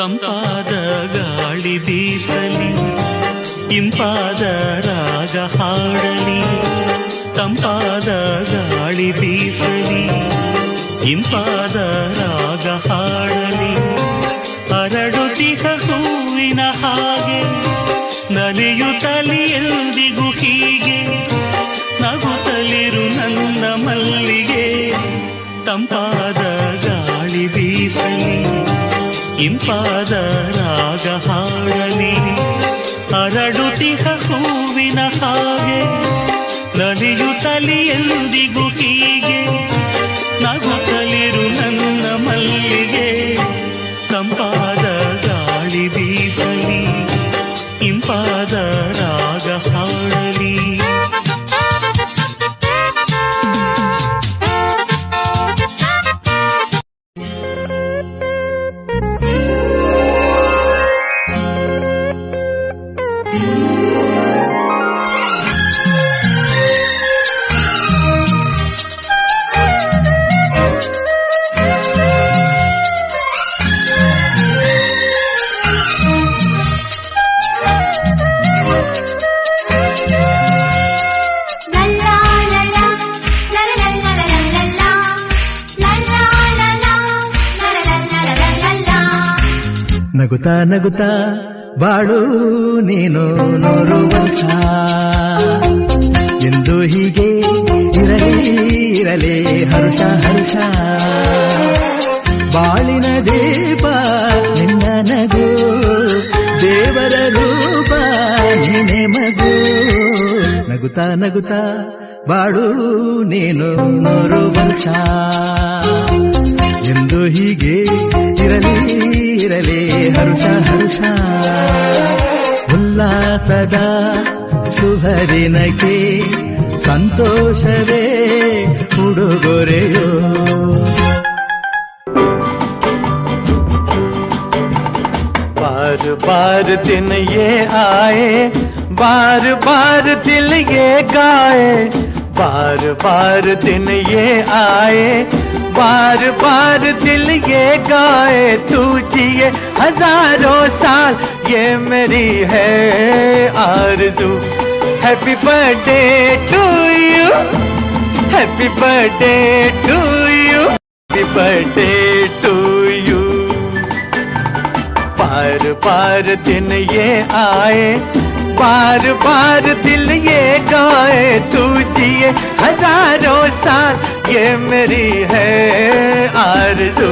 ತಂಪಾದ ಗಾಳಿ ಬೀಸಲಿ, ಇಂಪಾದ ರಾಗ ಹಾಡಲಿ. ತಂಪಾದ ಗಾಳಿ ಬೀಸಲಿ, ಇಂಪಾದ ರಾಗ ಹಾಡಲಿ. ಅರಳುತ್ತಿಹ ಹೂವಿನ ಹಾಗೆ ನಲಿಯುತ್ತಲಿ ಎಂದಿಗೂ ಹೀಗೆ, ನಗುತ್ತಲಿರು ನನ್ನ ಮಲ್ಲಿಗೆ. ತಂಪಾದ ಗಾಳಿ ಬೀಸಲಿ, ಇಂಪಾದ ರಾಗ ಹಾಡಲಿ. ಅರಳುತ್ತಿಹ ಹೂವಿನ ಹಾಗೆ ನಲಿಯುತ್ತಲಿ ಎಂದಿಗೂ ಹೀಗೆ, ನಗುತ್ತಲಿರು ನನ್ನ ಮಲ್ಲಿಗೆ. ತಂಪಾದ ಗಾಳಿ ಬೀಸಲಿ, ಇಂಪಾದ ರಾಗ ಹಾಡಲಿ. ನಗುತ್ತಾ ನಗುತ್ತಾ ಬಾಳು ನೀನು 100 ವರ್ಷ, ಎಂದು ಹೀಗೆ ಇರಲೇ ಹರುಷ ಹರುಷ. ಬಾಳಿನ ದೀಪ ನಿನ್ನ ನಗು, ದೇವರ ರೂಪ ನೀನೆ ಮಗು. ನಗುತ್ತಾ ನಗುತ್ತಾ ಬಾಳು ನೀನು 100 ವರ್ಷ, ಎಂದು ಹೀಗೆ ಇರಲಿ ಹರುಷ ಹರುಷ. ಉಲ್ಲಾಸದ ಶುಭದಿನಕ್ಕೆ ಸಂತೋಷವೇ ಉಡುಗೊರೆಯೋ. बार बार दिन ये आए, बार बार दिल ये गाए. बार बार दिन ये आए, बार बार दिल ये गाए. तू जिए हजारों साल, ये मेरी है आरज़ू. Happy birthday to you, happy birthday to you, happy birthday to you. बार बार दिन ये आए, बार बार दिल ये गाए. तू जिए हजारों साल, ये मेरी है आरज़ू.